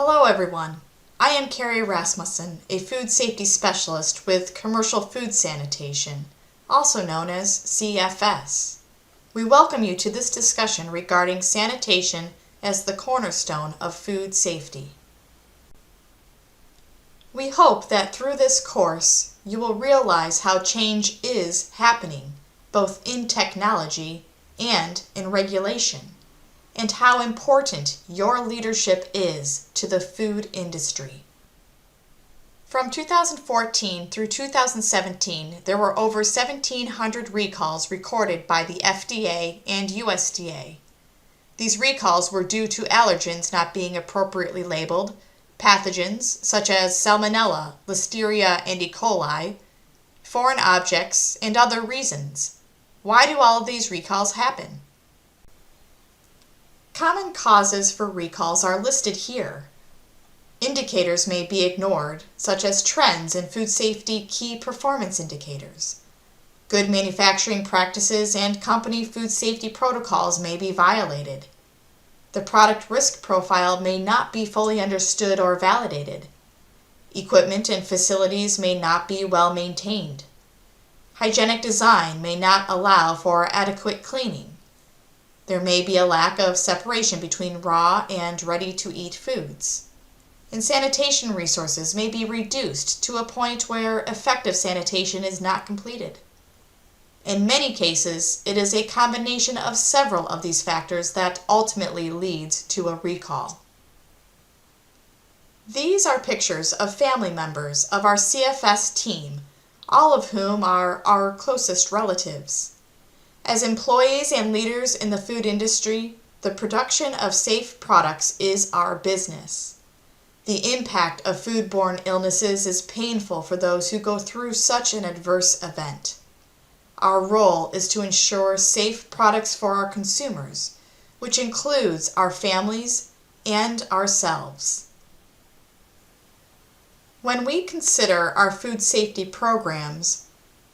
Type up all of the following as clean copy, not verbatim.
Hello everyone. I am Carrie Rasmussen, a food safety specialist with Commercial Food Sanitation, also known as CFS. We welcome you to this discussion regarding sanitation as the cornerstone of food safety. We hope that through this course you will realize how change is happening, both in technology and in regulation, and how important your leadership is to the food industry. From 2014 through 2017, there were over 1,700 recalls recorded by the FDA and USDA. These recalls were due to allergens not being appropriately labeled, pathogens such as Salmonella, Listeria, and E. coli, foreign objects, and other reasons. Why do all of these recalls happen? Common causes for recalls are listed here. Indicators may be ignored, such as trends in food safety key performance indicators. Good manufacturing practices and company food safety protocols may be violated. The product risk profile may not be fully understood or validated. Equipment and facilities may not be well maintained. Hygienic design may not allow for adequate cleaning. There may be a lack of separation between raw and ready-to-eat foods. And sanitation resources may be reduced to a point where effective sanitation is not completed. In many cases, it is a combination of several of these factors that ultimately leads to a recall. These are pictures of family members of our CFS team, all of whom are our closest relatives. As employees and leaders in the food industry, the production of safe products is our business. The impact of foodborne illnesses is painful for those who go through such an adverse event. Our role is to ensure safe products for our consumers, which includes our families and ourselves. When we consider our food safety programs,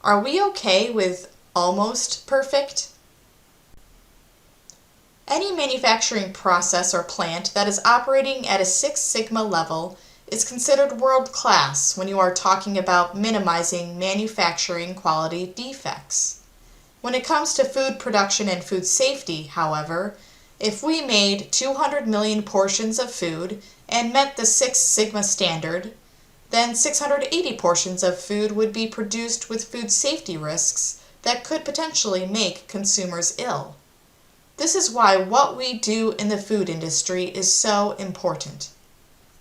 are we okay with almost perfect? Any manufacturing process or plant that is operating at a Six Sigma level is considered world-class when you are talking about minimizing manufacturing quality defects. When it comes to food production and food safety, however, if we made 200 million portions of food and met the Six Sigma standard, then 680 portions of food would be produced with food safety risks that could potentially make consumers ill. This is why what we do in the food industry is so important.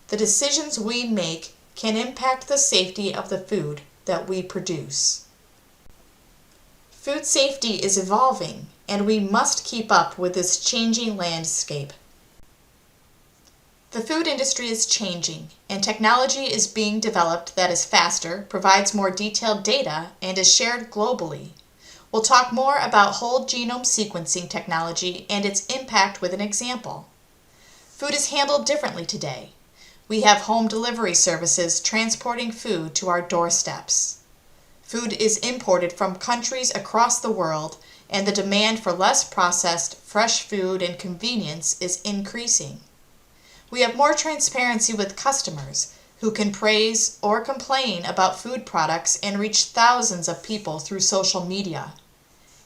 The decisions we make can impact the safety of the food that we produce. Food safety is evolving, and we must keep up with this changing landscape. The food industry is changing, and technology is being developed that is faster, provides more detailed data, and is shared globally. We'll talk more about whole genome sequencing technology and its impact with an example. Food is handled differently today. We have home delivery services transporting food to our doorsteps. Food is imported from countries across the world, and the demand for less processed, fresh food and convenience is increasing. We have more transparency with customers who can praise or complain about food products and reach thousands of people through social media.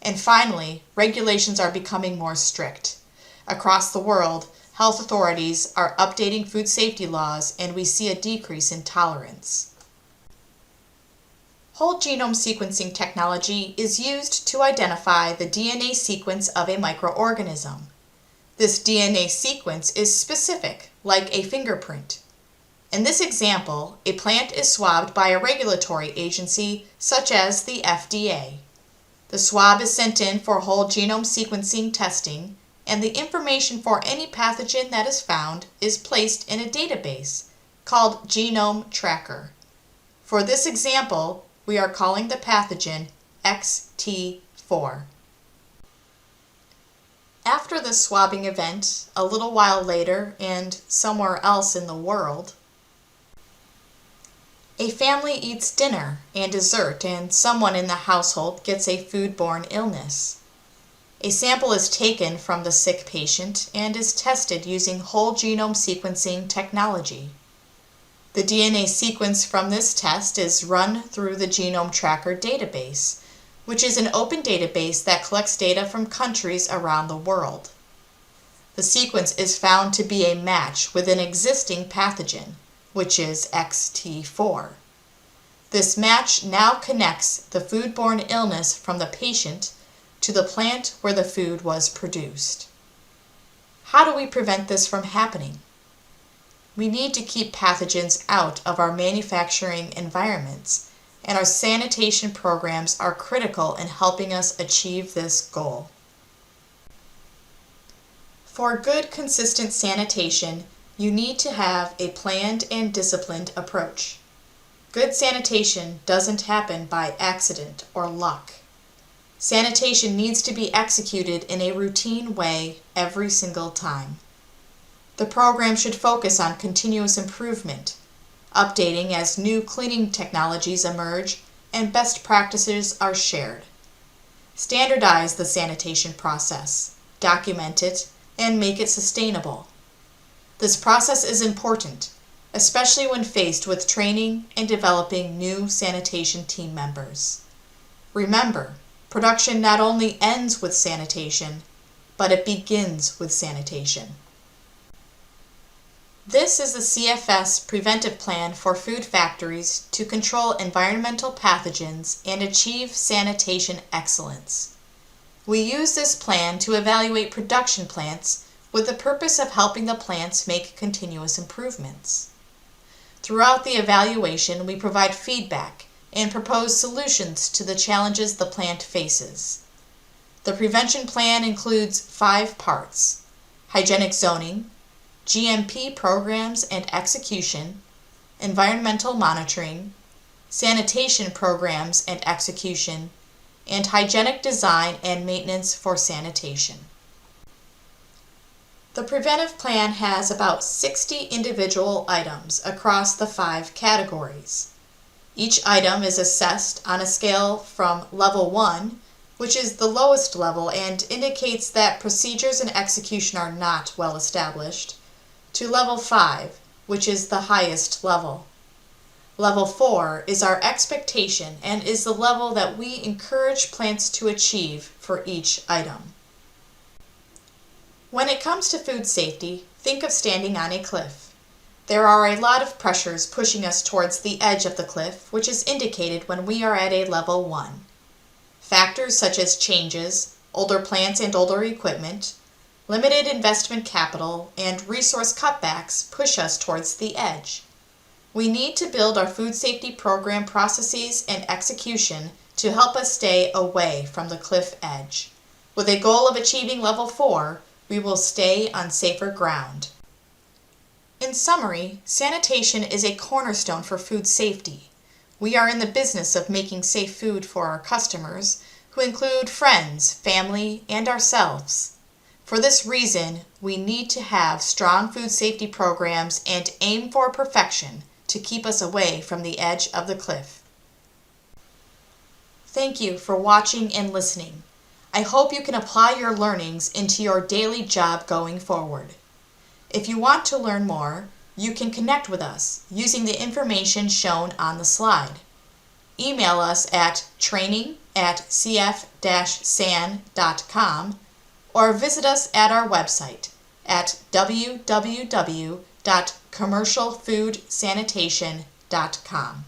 And finally, regulations are becoming more strict. Across the world, health authorities are updating food safety laws, and we see a decrease in tolerance. Whole genome sequencing technology is used to identify the DNA sequence of a microorganism. This DNA sequence is specific, like a fingerprint. In this example, a plant is swabbed by a regulatory agency such as the FDA. The swab is sent in for whole genome sequencing testing, and the information for any pathogen that is found is placed in a database called Genome Tracker. For this example, we are calling the pathogen XT4. After the swabbing event, a little while later and somewhere else in the world, a family eats dinner and dessert, and someone in the household gets a foodborne illness. A sample is taken from the sick patient and is tested using whole genome sequencing technology. The DNA sequence from this test is run through the Genome Tracker database, which is an open database that collects data from countries around the world. The sequence is found to be a match with an existing pathogen, which is XT4. This match now connects the foodborne illness from the patient to the plant where the food was produced. How do we prevent this from happening? We need to keep pathogens out of our manufacturing environments, and our sanitation programs are critical in helping us achieve this goal. For good, consistent sanitation, you need to have a planned and disciplined approach. Good sanitation doesn't happen by accident or luck. Sanitation needs to be executed in a routine way every single time. The program should focus on continuous improvement, updating as new cleaning technologies emerge and best practices are shared. Standardize the sanitation process, document it, and make it sustainable. This process is important, especially when faced with training and developing new sanitation team members. Remember, production not only ends with sanitation, but it begins with sanitation. This is the CFS preventive plan for food factories to control environmental pathogens and achieve sanitation excellence. We use this plan to evaluate production plants with the purpose of helping the plants make continuous improvements. Throughout the evaluation, we provide feedback and propose solutions to the challenges the plant faces. The prevention plan includes 5 parts: hygienic zoning, GMP programs and execution, environmental monitoring, sanitation programs and execution, and hygienic design and maintenance for sanitation. The preventive plan has about 60 individual items across the 5 categories. Each item is assessed on a scale from level 1, which is the lowest level and indicates that procedures and execution are not well established, to level 5, which is the highest level. Level 4 is our expectation and is the level that we encourage plants to achieve for each item. When it comes to food safety, think of standing on a cliff. There are a lot of pressures pushing us towards the edge of the cliff, which is indicated when we are at a level 1. Factors such as changes, older plants and older equipment, limited investment capital, and resource cutbacks push us towards the edge. We need to build our food safety program processes and execution to help us stay away from the cliff edge. With a goal of achieving level 4, we will stay on safer ground. In summary, sanitation is a cornerstone for food safety. We are in the business of making safe food for our customers, who include friends, family, and ourselves. For this reason, we need to have strong food safety programs and aim for perfection to keep us away from the edge of the cliff. Thank you for watching and listening. I hope you can apply your learnings into your daily job going forward. If you want to learn more, you can connect with us using the information shown on the slide. Email us at training@cf-san.com or visit us at our website at www.commercialfoodsanitation.com.